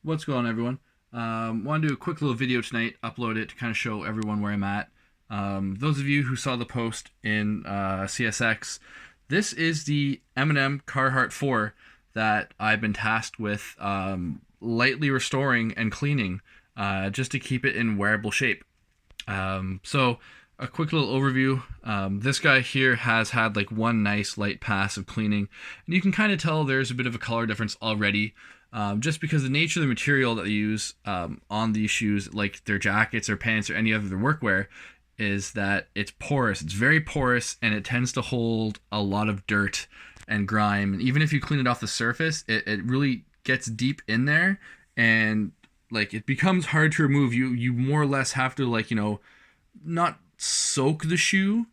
What's going on, everyone? Want to do a quick little video tonight, upload it to kind of show everyone where I'm at. Those of you who saw the post in CSX, this is the Eminem Carhartt 4 that I've been tasked with lightly restoring and cleaning just to keep it in wearable shape. So a quick little overview. This guy here has had like one nice light pass of cleaning, and you can kind of tell there's a bit of a color difference already. Just because the nature of the material that they use on these shoes, like their jackets or pants or any other workwear, is that it's porous. It's very porous, and it tends to hold a lot of dirt and grime. And even if you clean it off the surface, it really gets deep in there, and like it becomes hard to remove. You more or less have to, like, not soak the shoe,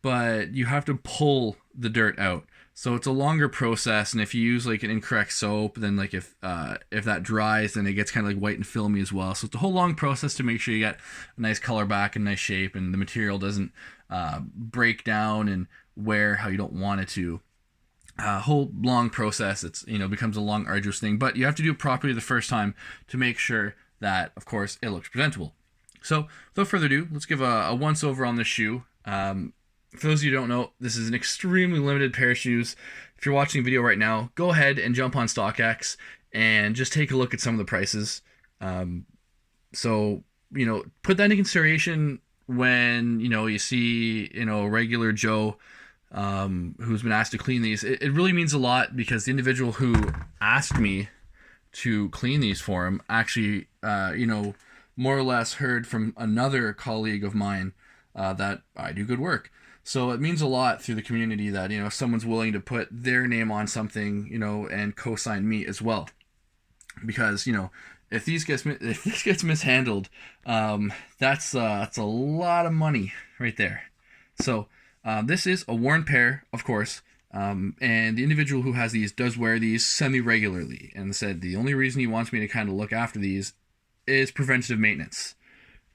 but you have to pull the dirt out. So it's a longer process, and if you use like an incorrect soap, then like if that dries, then it gets kind of like white and filmy as well. So it's a whole long process to make sure you get a nice color back and nice shape, and the material doesn't break down and wear how you don't want it to. Whole long process. It's becomes a long, arduous thing, but you have to do it properly the first time to make sure that, of course, it looks presentable. So without further ado, let's give a once over on this shoe. For those of you who don't know, this is an extremely limited pair of shoes. If you're watching the video right now, go ahead and jump on StockX and just take a look at some of the prices. So put that into consideration when you see regular Joe who's been asked to clean these. It really means a lot, because the individual who asked me to clean these for him actually more or less heard from another colleague of mine that I do good work. So it means a lot through the community that someone's willing to put their name on something, and co-sign me as well. Because if this gets mishandled, that's a lot of money right there. So this is a worn pair, of course, and the individual who has these does wear these semi-regularly, and said the only reason he wants me to kind of look after these is preventative maintenance.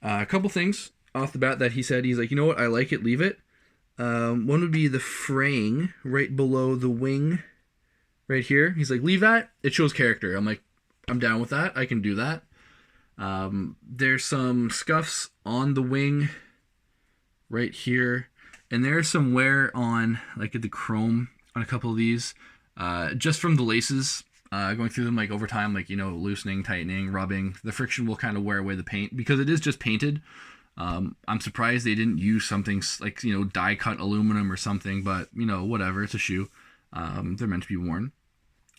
A couple things off the bat that he said. He's like, you know what, I like it, leave it. One would be the fraying right below the wing right here. He's like, leave that, it shows character. I'm like, I'm down with that, I can do that. There's some scuffs on the wing right here, and there's some wear on like the chrome on a couple of these, just from the laces going through them, like over time, like loosening, tightening, rubbing. The friction will kind of wear away the paint because it is just painted. I'm surprised they didn't use something like die cut aluminum or something, but whatever, it's a shoe. They're meant to be worn,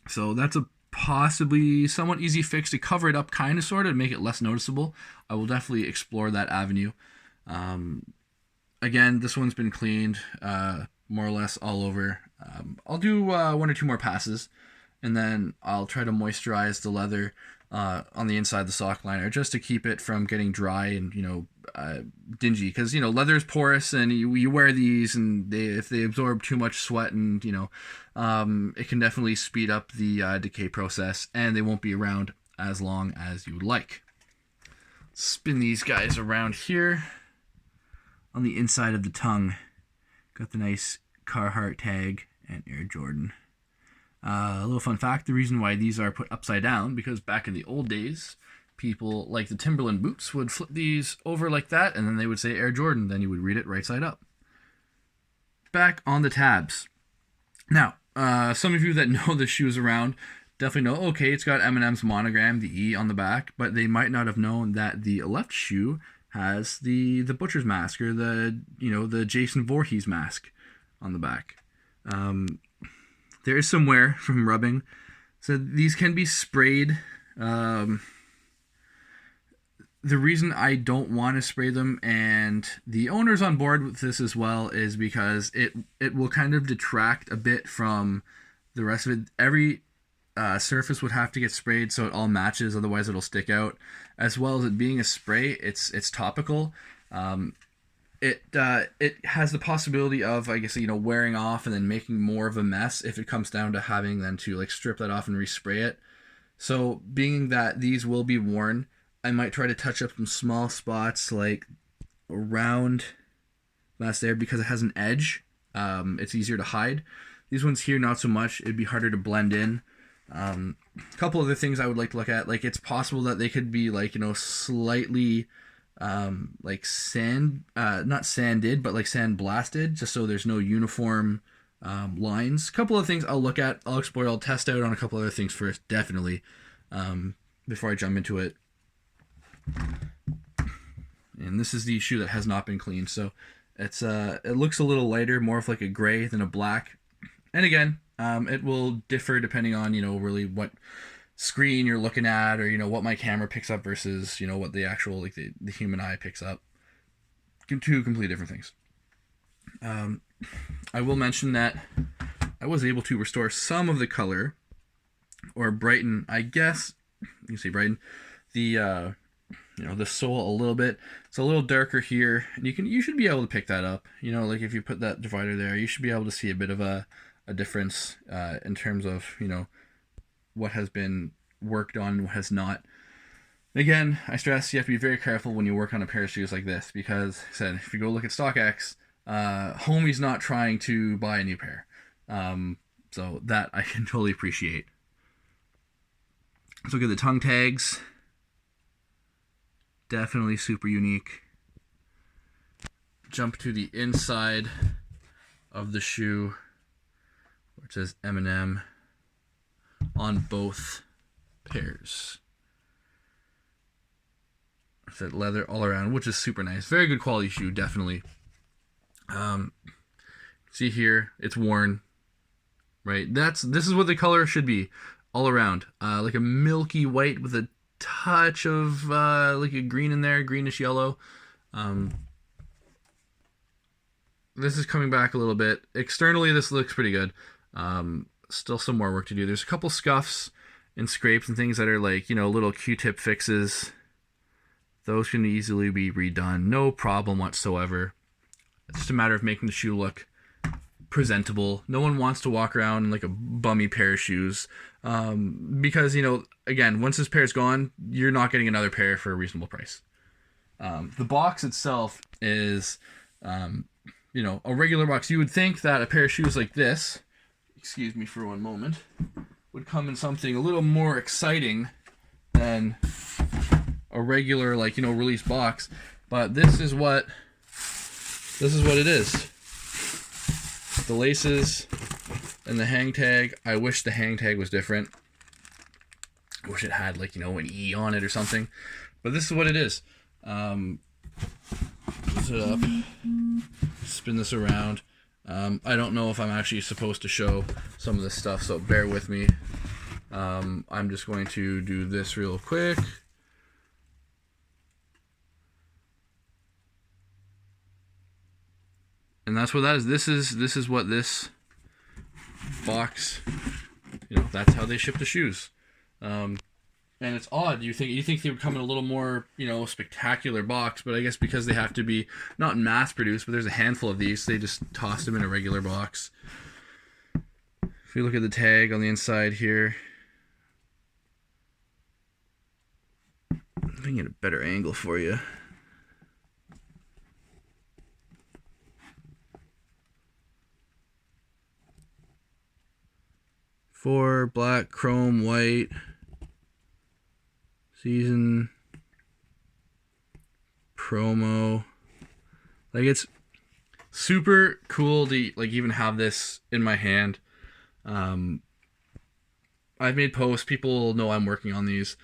so that's a possibly somewhat easy fix to cover it up, kind of, sort of, make it less noticeable. I will definitely explore that avenue. Again, this one's been cleaned more or less all over. I'll do one or two more passes, and then I'll try to moisturize the leather on the inside of the sock liner, just to keep it from getting dry and dingy, because leather is porous, and you wear these, and if they absorb too much sweat, and it can definitely speed up the decay process, and they won't be around as long as you would like. Spin these guys around here. On the inside of the tongue, got the nice Carhartt tag and Air Jordan. A little fun fact, the reason why these are put upside down, because back in the old days, people like the Timberland boots would flip these over like that, and then they would say Air Jordan, then you would read it right side up. Back on the tabs. Now, some of you that know the shoes around definitely know, okay, it's got Eminem's monogram, the E on the back, but they might not have known that the left shoe has the butcher's mask, or the Jason Voorhees mask on the back. There is some wear from rubbing, so these can be sprayed. The reason I don't want to spray them, and the owner's on board with this as well, is because it will kind of detract a bit from the rest of it. Every surface would have to get sprayed so it all matches, otherwise it'll stick out. As well as it being a spray, it's topical. It has the possibility of, I guess, wearing off and then making more of a mess if it comes down to having then to like strip that off and respray it. So being that these will be worn, I might try to touch up some small spots like around that's there, because it has an edge. It's easier to hide. These ones here, not so much. It'd be harder to blend in. couple other things I would like to look at, like it's possible that they could be like, you know, slightly like sand, not sanded, but like sand blasted, just so there's no uniform lines. A couple of things I'll look at, I'll explore, I'll test out on a couple other things first, definitely, before I jump into it. And this is the shoe that has not been cleaned, so it's it looks a little lighter, more of like a gray than a black. And again, it will differ depending on, you know, really what screen you're looking at, or, you know, what my camera picks up versus, you know, what the actual, like the human eye picks up. Two completely different things. I will mention that I was able to restore some of the color, or brighten, I guess, you can see brighten, the, you know, the sole a little bit. It's a little darker here, and you should be able to pick that up. You know, like if you put that divider there, you should be able to see a bit of a difference in terms of, you know, what has been worked on and what has not. Again, I stress you have to be very careful when you work on a pair of shoes like this, because I said, if you go look at StockX, homie's not trying to buy a new pair. So that I can totally appreciate. Let's look at the tongue tags. Definitely super unique. Jump to the inside of the shoe, where it says Eminem on both pairs. It's that leather all around, which is super nice. Very good quality shoe, definitely. See here, it's worn, right? This is what the color should be all around. Like a milky white with a touch of like a green in there, greenish yellow. This is coming back a little bit. Externally, this looks pretty good. Still some more work to do. There's a couple scuffs and scrapes and things that are like, you know, little Q-tip fixes. Those can easily be redone. No problem whatsoever. It's just a matter of making the shoe look presentable. No one wants to walk around in like a bummy pair of shoes. Because, you know, again, once this pair is gone, you're not getting another pair for a reasonable price. The box itself is, you know, a regular box. You would think that a pair of shoes like this, excuse me for one moment, would come in something a little more exciting than a regular, like, you know, release box. But this is what it is. The laces and the hang tag. I wish the hang tag was different. I wish it had, like, you know, an E on it or something. But this is what it is. Put it up. Spin this around. I don't know if I'm actually supposed to show some of this stuff, so bear with me. I'm just going to do this real quick. And that's what that is. This is what this box, you know, that's how they ship the shoes. And it's odd. You think they would come in a little more, you know, spectacular box, but I guess because they have to be not mass produced, but there's a handful of these, they just toss them in a regular box. If you look at the tag on the inside here, if I can get a better angle for you. For black, chrome, white, season, promo. Like, it's super cool to, like, even have this in my hand. I've made posts. People know I'm working on these.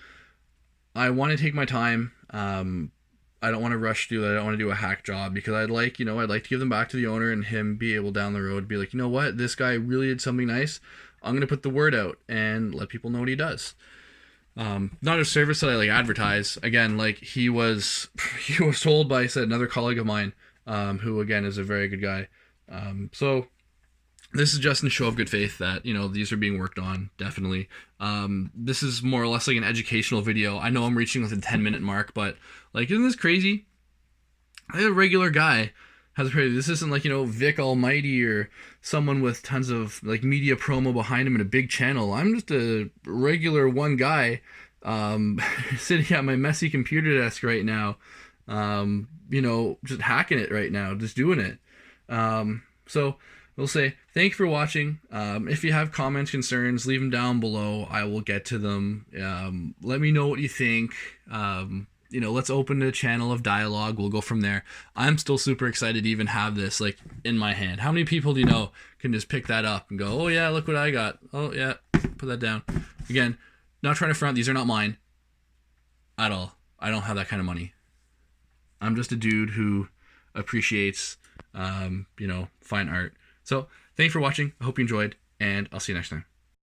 I want to take my time. I don't want to rush through that. I don't want to do a hack job, because I'd like to give them back to the owner and him be able down the road to be like, you know what, this guy really did something nice. I'm going to put the word out and let people know what he does. Not a service that I like advertise. Again, like he was told by, another colleague of mine, who again is a very good guy. So this is just in show of good faith that, you know, these are being worked on, definitely. This is more or less like an educational video. I know I'm reaching like the 10-minute mark, but like, isn't this crazy? I had a regular guy has a pair. This isn't like, you know, Vic Almighty or someone with tons of like media promo behind him and a big channel. I'm just a regular one guy, sitting at my messy computer desk right now, you know, just hacking it right now, just doing it. So we'll say thank you for watching. If you have comments, concerns, leave them down below. I will get to them. Let me know what you think. Let's open a channel of dialogue. We'll go from there. I'm still super excited to even have this like in my hand. How many people do you know can just pick that up and go, oh yeah, look what I got. Oh yeah, put that down. Again, not trying to front. These are not mine at all. I don't have that kind of money. I'm just a dude who appreciates, fine art. So thanks for watching. I hope you enjoyed, and I'll see you next time.